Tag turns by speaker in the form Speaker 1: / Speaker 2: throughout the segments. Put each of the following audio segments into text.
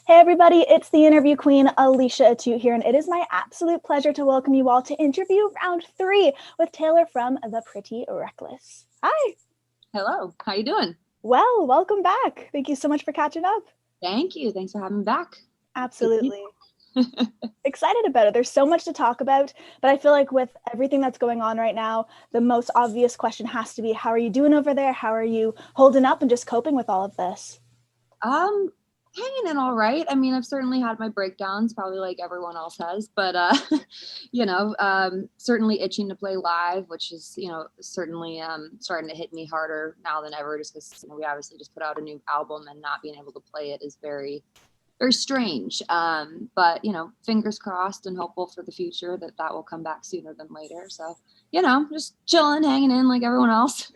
Speaker 1: Hey everybody, it's the interview queen, Alicia Atout here, and it is my absolute pleasure to welcome you all to interview round 3 with Taylor from The Pretty Reckless. Hi.
Speaker 2: Hello, how you doing?
Speaker 1: Well, welcome back. Thank you so much for catching up.
Speaker 2: Thank you. Thanks for having me back.
Speaker 1: Absolutely. Excited about it. There's so much to talk about, but I feel like with everything that's going on right now, the most obvious question has to be, how are you doing over there? How are you holding up and just coping with all of this?
Speaker 2: Hanging in all right. I mean, I've certainly had my breakdowns, probably like everyone else has, but certainly itching to play live, which is, certainly starting to hit me harder now than ever, just because we obviously just put out a new album and not being able to play it is very, very strange. But fingers crossed and hopeful for the future that will come back sooner than later. So, just chilling, hanging in like everyone else.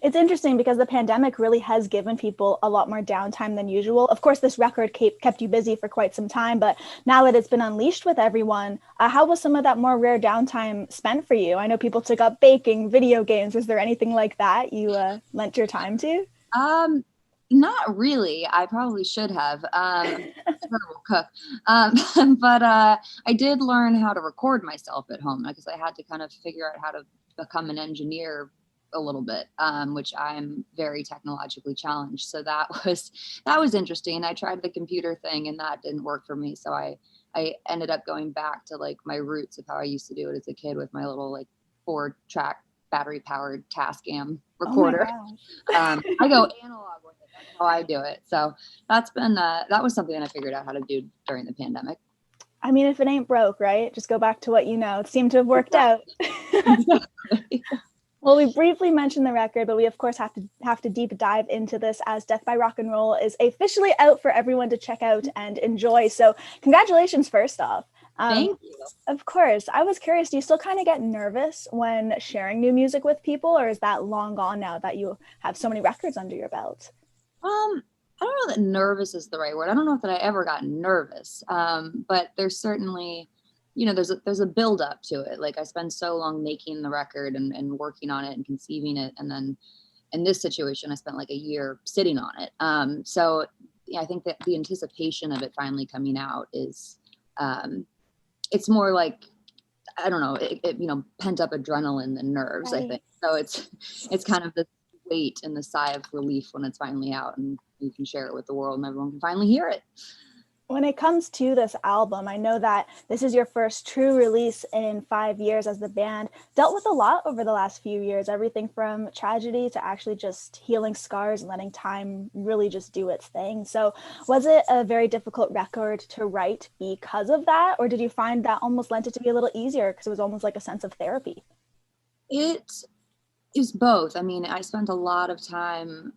Speaker 1: It's interesting because the pandemic really has given people a lot more downtime than usual. Of course, this record kept you busy for quite some time, but now that it's been unleashed with everyone, how was some of that more rare downtime spent for you? I know people took up baking, video games. Was there anything like that you lent your time to?
Speaker 2: Not really. I probably should have. I'm a terrible cook. But I did learn how to record myself at home because I had to kind of figure out how to become an engineer a little bit, which I'm very technologically challenged. So that was interesting. I tried the computer thing and that didn't work for me. So I ended up going back to like my roots of how I used to do it as a kid with my little like 4-track battery powered Tascam recorder. I go analog with it. That's how I do it. So that's been that was something I figured out how to do during the pandemic.
Speaker 1: I mean, if it ain't broke, right? Just go back to what you know. It seemed to have worked out.
Speaker 2: Exactly.
Speaker 1: Well, we briefly mentioned the record, but we of course have to deep dive into this as Death by Rock and Roll is officially out for everyone to check out and enjoy. So congratulations first off.
Speaker 2: Thank you.
Speaker 1: Of course. I was curious, do you still kind of get nervous when sharing new music with people, or is that long gone now that you have so many records under your belt?
Speaker 2: I don't know that nervous is the right word. I don't know that I ever got nervous. But there's certainly, there's a build up to it. Like I spend so long making the record and working on it and conceiving it. And then in this situation, I spent like a year sitting on it. So yeah, I think that the anticipation of it finally coming out is, it's more like, I don't know, pent up adrenaline than nerves, right. I think. So it's kind of the weight and the sigh of relief when it's finally out and you can share it with the world and everyone can finally hear it.
Speaker 1: When it comes to this album, I know that this is your first true release in 5 years as the band dealt with a lot over the last few years, everything from tragedy to actually just healing scars and letting time really just do its thing. So was it a very difficult record to write because of that? Or did you find that almost lent it to be a little easier because it was almost like a sense of therapy?
Speaker 2: It is both. I mean, I spent a lot of time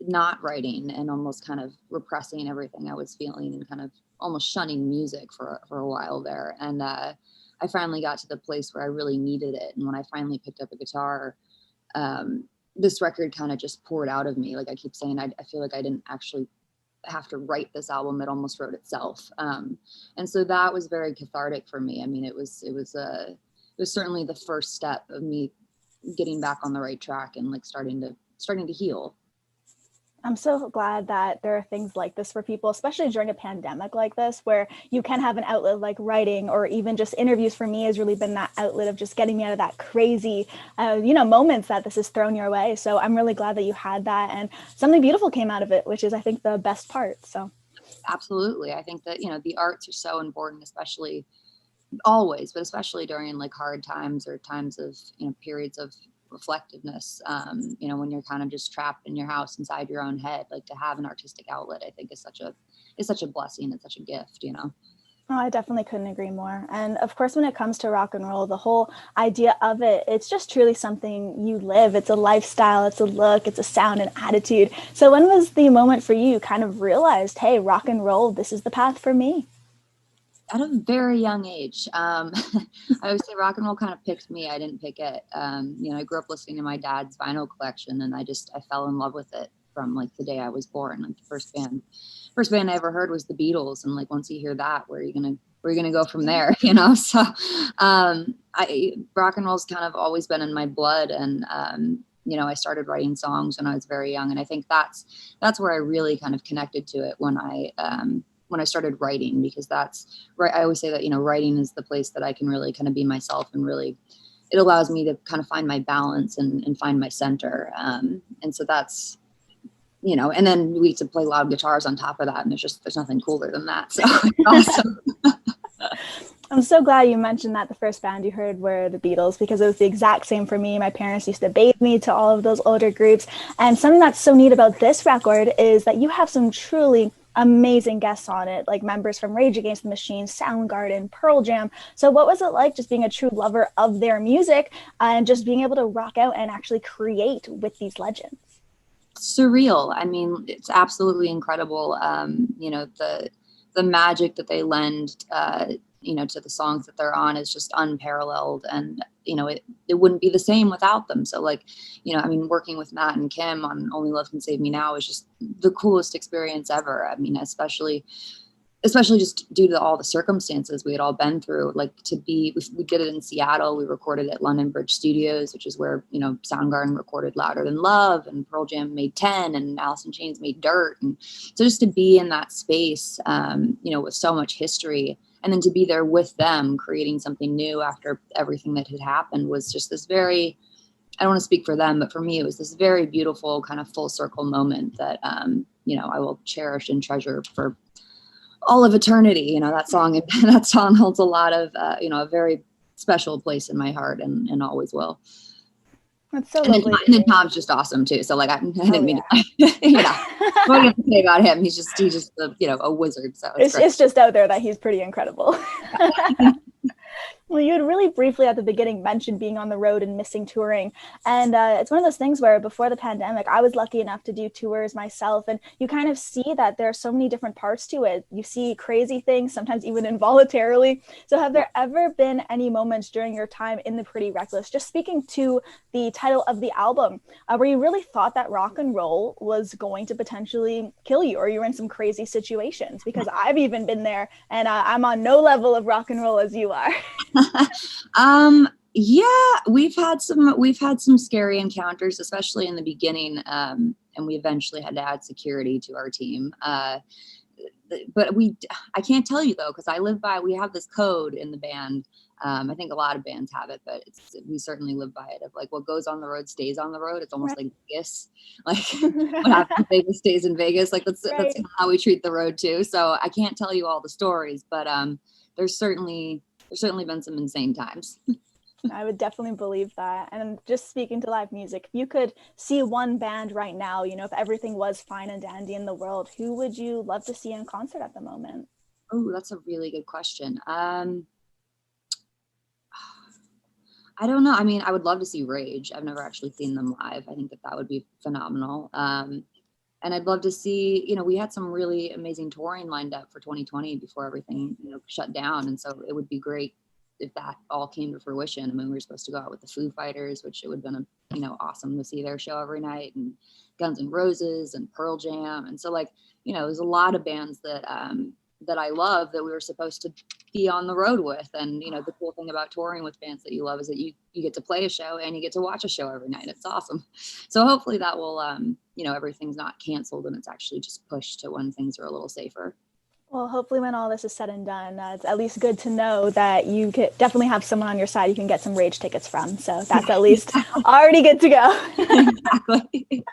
Speaker 2: not writing and almost kind of repressing everything I was feeling and kind of almost shunning music for a while there. And I finally got to the place where I really needed it. And when I finally picked up a guitar, this record kind of just poured out of me. Like I keep saying, I feel like I didn't actually have to write this album. It almost wrote itself. And so that was very cathartic for me. I mean, it was certainly the first step of me getting back on the right track and like starting to heal.
Speaker 1: I'm so glad that there are things like this for people, especially during a pandemic like this, where you can have an outlet like writing, or even just interviews for me has really been that outlet of just getting me out of that crazy, moments that this has thrown your way. So I'm really glad that you had that and something beautiful came out of it, which is, I think, the best part. So
Speaker 2: absolutely. I think that, the arts are so important, especially always, but especially during like hard times or times of, periods of reflectiveness, when you're kind of just trapped in your house inside your own head, like to have an artistic outlet, I think is such a blessing. It's such a gift,
Speaker 1: Oh, I definitely couldn't agree more. And of course, when it comes to rock and roll, the whole idea of it, it's just truly something you live. It's a lifestyle, it's a look, it's a sound and attitude. So when was the moment for you kind of realized, hey, rock and roll, this is the path for me?
Speaker 2: At a very young age. I would say rock and roll kind of picked me. I didn't pick it. I grew up listening to my dad's vinyl collection and I fell in love with it from like the day I was born. Like the first band I ever heard was the Beatles. And like, once you hear that, where are you gonna go from there? So rock and roll's kind of always been in my blood. And I started writing songs when I was very young. And I think that's where I really kind of connected to it when I started writing, because that's right. I always say that, writing is the place that I can really kind of be myself, and really it allows me to kind of find my balance and find my center. And so that's, and then we get to play loud guitars on top of that. And there's nothing cooler than that. So it's awesome.
Speaker 1: I'm so glad you mentioned that the first band you heard were the Beatles, because it was the exact same for me. My parents used to bathe me to all of those older groups. And something that's so neat about this record is that you have some truly amazing guests on it, like members from Rage Against the Machine, Soundgarden, Pearl Jam. So what was it like just being a true lover of their music and just being able to rock out and actually create with these legends?
Speaker 2: Surreal. I mean, it's absolutely incredible. The magic that they lend, to the songs that they're on is just unparalleled. And, it wouldn't be the same without them. So like, working with Matt and Kim on Only Love Can Save Me Now is just the coolest experience ever. I mean, especially just due to all the circumstances we had all been through, like we did it in Seattle. We recorded at London Bridge Studios, which is where, Soundgarden recorded Louder Than Love, and Pearl Jam made 10, and Alice in Chains made Dirt. And so just to be in that space, with so much history, and then to be there with them creating something new after everything that had happened was just this very, I don't want to speak for them, but for me, it was this very beautiful kind of full circle moment that, I will cherish and treasure for all of eternity. That song holds a lot of, a very special place in my heart, and always will.
Speaker 1: That's so lovely.
Speaker 2: And then Tom's just awesome too. So like, I didn't mean to, what do you have to say about him? He's just a wizard. So
Speaker 1: it's just out there that he's pretty incredible. Well, you had really briefly at the beginning mentioned being on the road and missing touring. And it's one of those things where before the pandemic, I was lucky enough to do tours myself. And you kind of see that there are so many different parts to it. You see crazy things, sometimes even involuntarily. So have there ever been any moments during your time in the Pretty Reckless, just speaking to the title of the album, where you really thought that rock and roll was going to potentially kill you, or you were in some crazy situations? Because I've even been there, and I'm on no level of rock and roll as you are.
Speaker 2: Yeah, we've had some scary encounters, especially in the beginning. And we eventually had to add security to our team. But I can't tell you though, because we have this code in the band. I think a lot of bands have it, but we certainly live by it, of like, what goes on the road stays on the road. It's almost like Vegas, like what happens in Vegas stays in Vegas. Like that's how we treat the road too. So I can't tell you all the stories, but there's certainly been some insane times.
Speaker 1: I would definitely believe that. And just speaking to live music, if you could see one band right now, if everything was fine and dandy in the world, who would you love to see in concert at the moment?
Speaker 2: Oh, that's a really good question. I don't know. I mean, I would love to see Rage. I've never actually seen them live. I think that would be phenomenal. And I'd love to see, we had some really amazing touring lined up for 2020 before everything, shut down. And so it would be great if that all came to fruition. I mean, we were supposed to go out with the Foo Fighters, which it would have been, awesome to see their show every night, and Guns N' Roses and Pearl Jam. And so like, there's a lot of bands that I love that we were supposed to be on the road with. And, the cool thing about touring with bands that you love is that you get to play a show and you get to watch a show every night. It's awesome. So hopefully that will, everything's not canceled and it's actually just pushed to when things are a little safer.
Speaker 1: Well, hopefully when all this is said and done, it's at least good to know that you could definitely have someone on your side you can get some Rage tickets from. So that's at least already good to go.
Speaker 2: Exactly.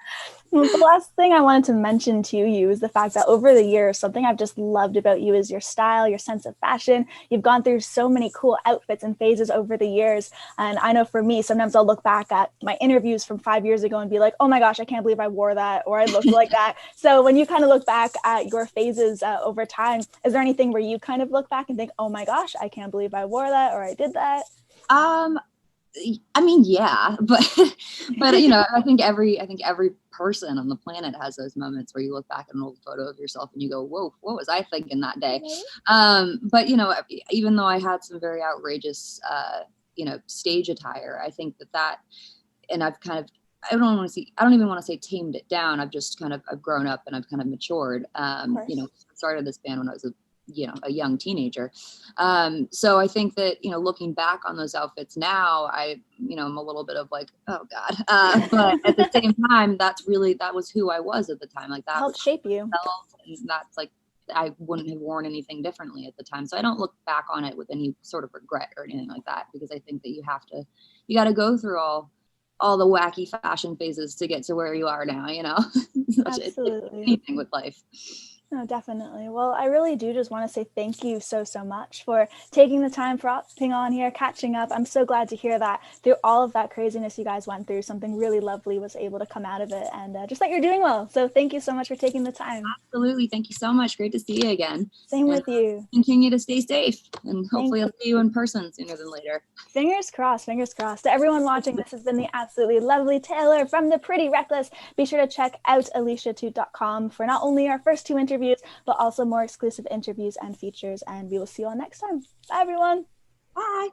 Speaker 1: Well, the last thing I wanted to mention to you is the fact that over the years, something I've just loved about you is your style, your sense of fashion. You've gone through so many cool outfits and phases over the years. And I know for me, sometimes I'll look back at my interviews from 5 years ago and be like, oh my gosh, I can't believe I wore that, or I looked like that. So when you kind of look back at your phases over time, is there anything where you kind of look back and think, oh my gosh, I can't believe I wore that, or I did that?
Speaker 2: I mean, yeah, but I think every person on the planet has those moments where you look back at an old photo of yourself and you go, whoa, what was I thinking that day? But even though I had some very outrageous, stage attire, I think that, and I've kind of, I don't even want to say tamed it down. I've just I've grown up and I've kind of matured. I started this band when I was a a young teenager. So I think that, looking back on those outfits now, I'm a little bit of like, oh God. But at the same time, that was who I was at the time. Like that
Speaker 1: Helped
Speaker 2: was
Speaker 1: shape you.
Speaker 2: myself, and that's like, I wouldn't have worn anything differently at the time. So I don't look back on it with any sort of regret or anything like that, because I think that you got to go through all the wacky fashion phases to get to where you are now, It's
Speaker 1: Absolutely.
Speaker 2: anything with life.
Speaker 1: No, definitely. Well, I really do just want to say thank you so much for taking the time for hopping on here, catching up. I'm so glad to hear that through all of that craziness you guys went through, something really lovely was able to come out of it, and just that you're doing well. So thank you so much for taking the time.
Speaker 2: Absolutely. Thank you so much. Great to see you again.
Speaker 1: Same
Speaker 2: And
Speaker 1: with you.
Speaker 2: continue to stay safe, and
Speaker 1: Thank
Speaker 2: hopefully I'll
Speaker 1: you.
Speaker 2: see you in person sooner than later.
Speaker 1: Fingers crossed, fingers crossed. To everyone watching, this has been the absolutely lovely Taylor from The Pretty Reckless. Be sure to check out aliciatout.com for not only our first 2 interviews, but also more exclusive interviews and features. And we will see you all next time. Bye, everyone.
Speaker 2: Bye.